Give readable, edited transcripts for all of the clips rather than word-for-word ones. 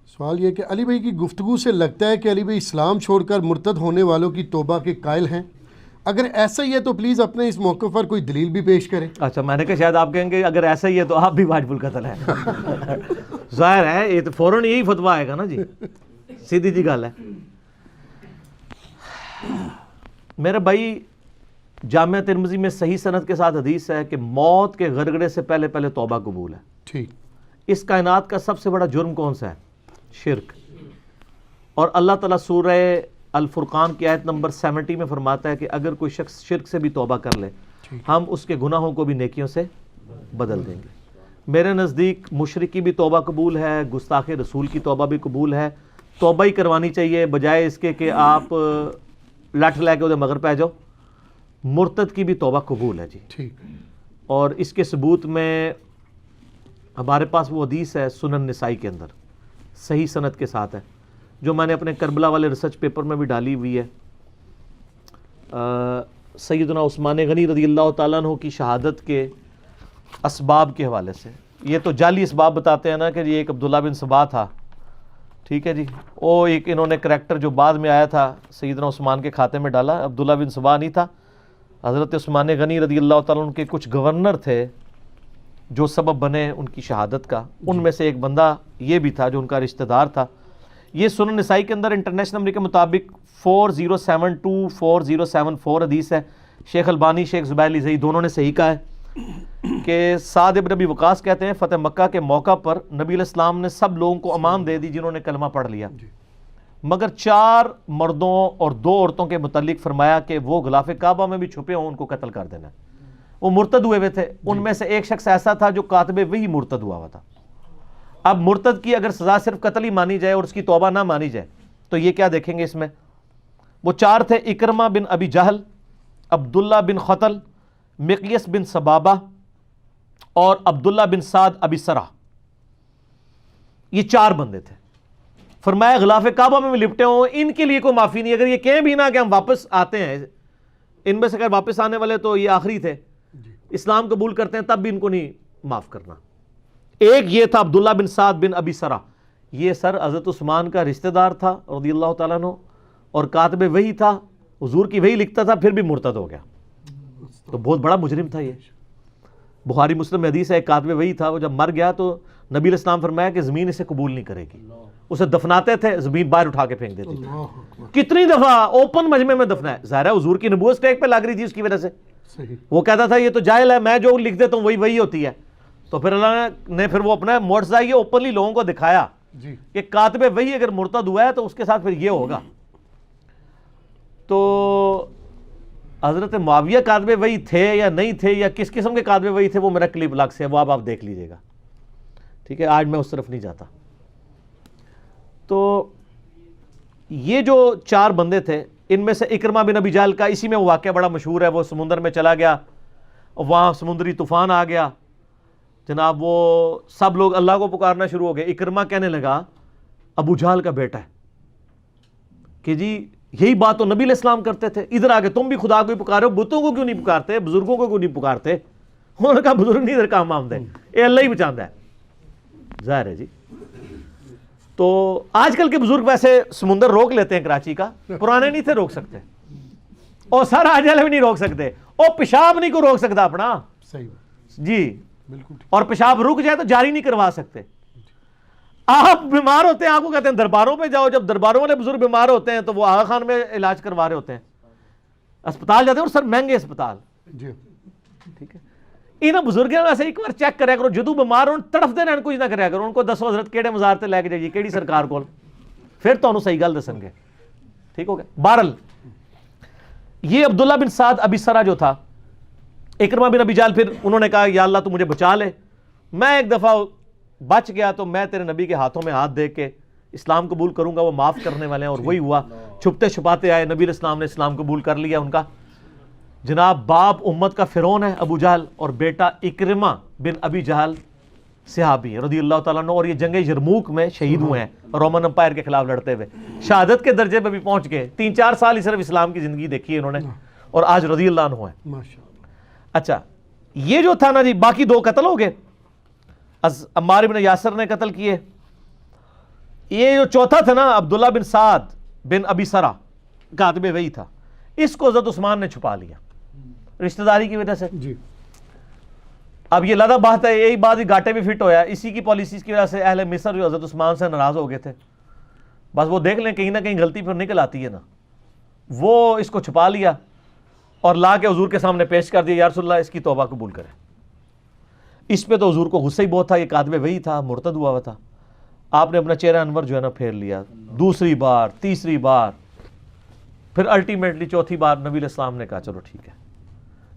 سوال یہ کہ علی بھائی کی گفتگو سے لگتا ہے کہ علی بھائی اسلام چھوڑ کر مرتد ہونے والوں کی توبہ کے قائل ہیں. اگر ایسا ہی ہے تو پلیز اپنے اس موقع پر کوئی دلیل بھی پیش کریں. اچھا میں نے کہا شاید آپ کہیں گے اگر ایسا ہی ہے تو آپ بھی واجب القتل ہیں. ظاہر ہے یہ تو فوراً یہی فتویٰ آئے گا نا جی, سیدھی جی گل ہے. میرے بھائی جامعہ ترمذی میں صحیح سند کے ساتھ حدیث ہے کہ موت کے غرغرے سے پہلے پہلے توبہ قبول ہے. ٹھیک. اس کائنات کا سب سے بڑا جرم کون سا ہے؟ شرک. اور اللہ تعالیٰ سورہ الفرقان کی آیت نمبر 70 میں فرماتا ہے کہ اگر کوئی شخص شرک سے بھی توبہ کر لے ہم اس کے گناہوں کو بھی نیکیوں سے بدل دیں گے. میرے نزدیک مشرکی بھی توبہ قبول ہے, گستاخ رسول کی توبہ بھی قبول ہے. توبہ ہی کروانی چاہیے بجائے اس کے کہ آپ لٹھ لے کے ادھر مگر پہ جاؤ. مرتد کی بھی توبہ قبول ہے جی. ٹھیک. اور اس کے ثبوت میں ہمارے پاس وہ حدیث ہے سنن نسائی کے اندر صحیح سند کے ساتھ ہے, جو میں نے اپنے کربلا والے ریسرچ پیپر میں بھی ڈالی ہوئی ہے. سیدنا عثمان غنی رضی اللہ تعالیٰ عنہ کی شہادت کے اسباب کے حوالے سے. یہ تو جعلی اسباب بتاتے ہیں نا کہ یہ ایک عبداللہ بن سبا تھا, ٹھیک ہے جی, وہ ایک انہوں نے کریکٹر جو بعد میں آیا تھا سیدنا عثمان کے کھاتے میں ڈالا. عبداللہ بن سبا نہیں تھا, حضرت عثمان غنی رضی اللہ تعالیٰ عنہ کے کچھ گورنر تھے جو سبب بنے ان کی شہادت کا. ان میں سے ایک بندہ یہ بھی تھا جو ان کا رشتہ دار تھا. یہ سنن نسائی کے اندر انٹرنیشنل نمبر کے مطابق 4072 4074 حدیث ہے. شیخ البانی شیخ زبیر علی زئی دونوں نے صحیح کہا ہے کہ سعد ابن ابی وقاص کہتے ہیں فتح مکہ کے موقع پر نبی علیہ السلام نے سب لوگوں کو امان دے دی جنہوں نے کلمہ پڑھ لیا, مگر 4 مردوں اور 2 عورتوں کے متعلق فرمایا کہ وہ غلاف کعبہ میں بھی چھپے ہوں ان کو قتل کر دینا. وہ مرتد ہوئے ہوئے تھے. ان میں سے ایک شخص ایسا تھا جو کاتب وہی مرتد ہوا ہوا تھا. اب مرتد کی اگر سزا صرف قتل ہی مانی جائے اور اس کی توبہ نہ مانی جائے تو یہ کیا دیکھیں گے اس میں؟ وہ 4 تھے اکرمہ بن ابی جہل, عبداللہ بن خطل, مقیس بن سبابہ اور عبداللہ بن سعد ابی سرح. یہ 4 بندے تھے. فرمایا غلاف کعبہ میں لپٹے ہوں ان کے لیے کوئی معافی نہیں. اگر یہ کہیں بھی نہ کہ ہم واپس آتے ہیں, ان میں سے اگر واپس آنے والے تو یہ آخری تھے, اسلام قبول کرتے ہیں تب بھی ان کو نہیں معاف کرنا. ایک یہ تھا عبداللہ بن سعد بن ابی سرح. یہ سر حضرت عثمان کا رشتہ دار تھا رضی اللہ تعالیٰ عنہ اور کاتب وہی تھا, حضور کی وہی لکھتا تھا, پھر بھی مرتد ہو گیا. تو بہت بڑا مجرم تھا یہ. بخاری مسلم میں حدیث ہے کاتب وہی تھا, وہ جب مر گیا تو نبی علیہ السلام فرمایا کہ زمین اسے قبول نہیں کرے گی. اسے دفناتے تھے, زمین باہر اٹھا کے پھینک دیتی تھی. کتنی دفعہ اوپن مجمع میں دفنا ہے. ظاہر ہے حضور کی نبوت اسٹیک پہ لگ رہی تھی اس کی وجہ سے. وہ کہتا تھا یہ تو جاہل ہے, میں جو لکھ دیتا ہوں وہی ہوتی ہے. تو پھر اللہ نے پھر وہ اپنا معجزہ یہ اوپنلی لوگوں کو دکھایا کہ کاتب وہی اگر مرتد ہوا ہے تو اس کے ساتھ پھر یہ ہوگا. تو حضرت معاویہ کاتب وہی تھے یا نہیں تھے یا کس قسم کے کاتب وہی تھے وہ میرا کلپ الگ سے ہے, وہ آپ دیکھ لیجئے گا, ٹھیک ہے. آج میں اس طرف نہیں جاتا. تو یہ جو 4 بندے تھے ان میں سے اکرمہ بن ابی جہل کا اسی میں واقعہ بڑا مشہور ہے. وہ سمندر میں چلا گیا, وہاں سمندری طوفان آ گیا جناب, وہ سب لوگ اللہ کو پکارنا شروع ہو گئے. اکرمہ کہنے لگا ابو جہل کا بیٹا ہے کہ جی یہی بات تو نبی علیہ السلام کرتے تھے, ادھر آگے تم بھی خدا کو ہی پکارے ہو, بتوں کو کیوں نہیں پکارتے, بزرگوں کو کیوں نہیں پکارتے. انہوں نے کہا بزرگ نہیں ادھر کام آمد ہے, اے اللہ ہی بچاندہ ہے. ظاہر ہے جی. تو آج کل کے بزرگ ویسے سمندر روک لیتے ہیں کراچی کا, پرانے نہیں تھے روک سکتے, اور سارا آجل بھی نہیں روک سکتے, اور پیشاب نہیں کو روک سکتا اپنا. صحیح جی بالکل. اور پیشاب رک جائے تو جاری نہیں کروا سکتے. آپ بیمار ہوتے ہیں آپ کو کہتے ہیں درباروں پہ جاؤ, جب درباروں والے بزرگ بیمار ہوتے ہیں تو وہ آغا خان میں علاج کروا رہے ہوتے ہیں, اسپتال جاتے ہیں اور سر مہنگے اسپتال. جی ٹھیک ہے. انہاں بزرگوں ویسے ایک بار چیک کریا کرو, جدو بیمار ہون تڑف دے رہن کچھ نہ کریا کرو, ان کو دسو حضرت کیڑے مزار تے لے کے جائیے کیڑی سرکار کول, پھر تانوں صحیح گل دسن گے. ٹھیک ہو گیا. بہرحال یہ عبداللہ بن سعد ابی سرح جو تھا, اکرمہ بن ابی جہل, پھر انہوں نے کہا یا اللہ تو مجھے بچا لے, میں ایک دفعہ بچ گیا تو میں تیرے نبی کے ہاتھوں میں ہاتھ دے کے اسلام قبول کروں گا, وہ معاف کرنے والے ہیں. اور وہی ہوا, چھپتے چھپاتے آئے, نبی علیہ السلام نے اسلام قبول کر لیا ان کا. جناب باپ امت کا فرعون ہے ابو جہل, اور بیٹا اکرمہ بن ابی جہل صحابی رضی اللہ تعالیٰ عنہ, اور یہ جنگ یرموک میں شہید ہوئے ہیں رومن امپائر کے خلاف لڑتے ہوئے. شہادت کے درجے پہ بھی پہنچ گئے. 3-4 سال ہی صرف اسلام کی زندگی دیکھی ہے انہوں نے, اور آج رضی اللہ عنہ ہیں. اچھا یہ جو تھا نا جی, باقی 2 قتل ہو گئے. عمار بن یاسر نے قتل کیے, یہ جو چوتھا تھا نا عبداللہ بن سعد بن ابی سرا کاتب وحی تھا, اس کو حضرت عثمان نے چھپا لیا رشتہ داری کی وجہ سے. جی اب یہ لادہ بات ہے, یہی بات ہی گھاٹے بھی فٹ ہویا, اسی کی پالیسیز کی وجہ سے اہل مصر جو حضرت عثمان سے ناراض ہو گئے تھے. بس وہ دیکھ لیں کہیں نہ کہیں غلطی پھر نکل آتی ہے نا, وہ اس کو چھپا لیا اور لا کے حضور کے سامنے پیش کر دیا, یا رسول اللہ اس کی توبہ قبول کریں. اس پہ تو حضور کو غصہ ہی بہت تھا, یہ کاتب وحی تھا, مرتد ہوا ہوا تھا. آپ نے اپنا چہرہ انور جو ہے نا پھیر لیا, دوسری بار, تیسری بار, پھر الٹیمیٹلی چوتھی بار نبی علیہ السلام نے کہا چلو ٹھیک ہے.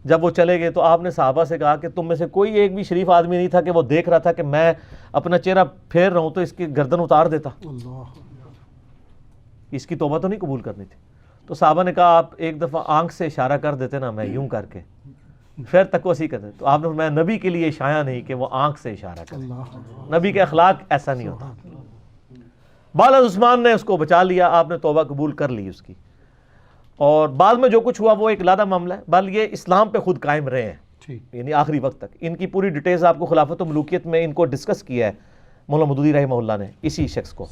جب وہ چلے گئے تو آپ نے صحابہ سے کہا کہ تم میں سے کوئی ایک بھی شریف آدمی نہیں تھا کہ وہ دیکھ رہا تھا کہ میں اپنا چہرہ پھیر رہا ہوں تو اس کی گردن اتار دیتا, اس کی توبہ تو نہیں قبول کرنی تھی. تو صحابہ نے کہا آپ ایک دفعہ آنکھ سے اشارہ کر دیتے نا, میں یوں کر کے پھر تک وسیع کرتے. تو آپ نے میں نبی کے لیے شایع نہیں کہ وہ آنکھ سے اشارہ کرے, نبی کے اخلاق ایسا نہیں ہوتا. بعد عثمان نے اس کو بچا لیا, آپ نے توبہ قبول کر لی اس کی, اور بعد میں جو کچھ ہوا وہ ایک علیحدہ معاملہ ہے. بل یہ اسلام پہ خود قائم رہے ہیں, یعنی آخری وقت تک. ان کی پوری ڈیٹیلز آپ کو خلافت و ملوکیت میں ان کو ڈسکس کیا ہے مولانا مودودی رحمہ اللہ نے, اسی شخص کو.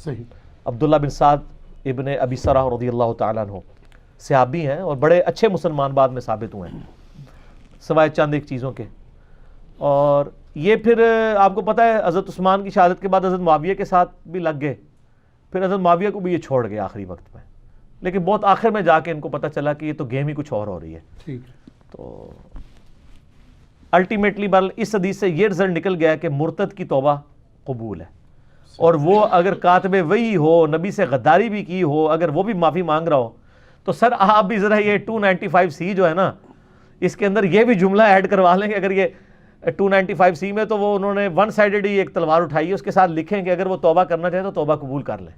عبداللہ بن سعد ابن ابی سرح رضی اللہ تعالیٰ عنہ صحابی ہیں اور بڑے اچھے مسلمان بعد میں ثابت ہوئے ہیں سوائے چند ایک چیزوں کے. اور یہ پھر آپ کو پتہ ہے حضرت عثمان کی شہادت کے بعد حضرت معاویہ کے ساتھ بھی لگ گئے, پھر حضرت معاویہ کو بھی یہ چھوڑ گئے آخری وقت میں, لیکن بہت آخر میں جا کے ان کو پتہ چلا کہ یہ تو گیم ہی کچھ اور ہو رہی ہے. تو الٹیمیٹلی بل اس حدیث سے یہ رزلٹ نکل گیا کہ مرتد کی توبہ قبول ہے, اور وہ اگر کاتب وحی ہو, نبی سے غداری بھی کی ہو, اگر وہ بھی معافی مانگ رہا ہو تو سر آپ بھی ذرا یہ 295C جو ہے نا اس کے اندر یہ بھی جملہ ایڈ کروا لیں کہ اگر یہ 295C میں تو وہ انہوں نے ون سائیڈڈ ہی ایک تلوار اٹھائی ہے, اس کے ساتھ لکھیں کہ اگر وہ توبہ کرنا چاہے تو توبہ قبول کر لیں,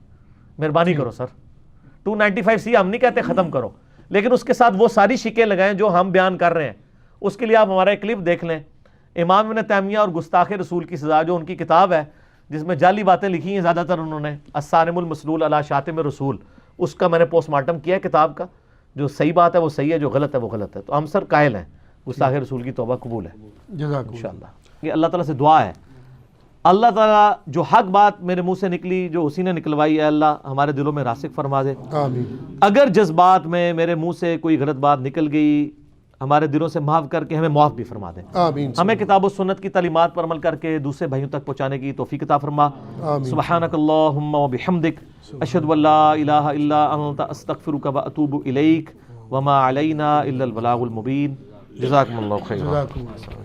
مہربانی کرو سر. 295C ہم نہیں کہتے ختم کرو, لیکن اس کے ساتھ وہ ساری شکیں لگائیں جو ہم بیان کر رہے ہیں. اس کے لیے آپ ہمارا ایک کلپ دیکھ لیں, امام ابن تیمیہ اور گستاخ رسول کی سزا, جو ان کی کتاب ہے جس میں جعلی باتیں لکھی ہیں زیادہ تر انہوں نے, الصارم المسلول علی شاتم رسول, اس کا میں نے پوسٹ مارٹم کیا ہے کتاب کا. جو صحیح بات ہے وہ صحیح ہے, جو غلط ہے وہ غلط ہے. تو ہم سر قائل ہیں گستاخ رسول کی توبہ قبول ہے انشاءاللہ. یہ اللہ تعالیٰ سے دعا ہے, اللہ تعالیٰ جو حق بات میرے منہ سے نکلی, جو اسی نے نکلوائی, ہے اللہ ہمارے دلوں میں راسخ فرما دے. اگر جذبات میں میرے منہ سے کوئی غلط بات نکل گئی, ہمارے دلوں سے معاف کر کے ہمیں معاف بھی فرما دے. ہمیں کتاب و سنت کی تعلیمات پر عمل کر کے دوسرے بھائیوں تک پہنچانے کی توفیق عطا فرما. سبحانک اللہم و بحمدک, اشہد ان لا الہ الا انت, استغفرک و اتوب الیک, وما علینا الا البلاغ المبین. جزاکم اللہ خیر.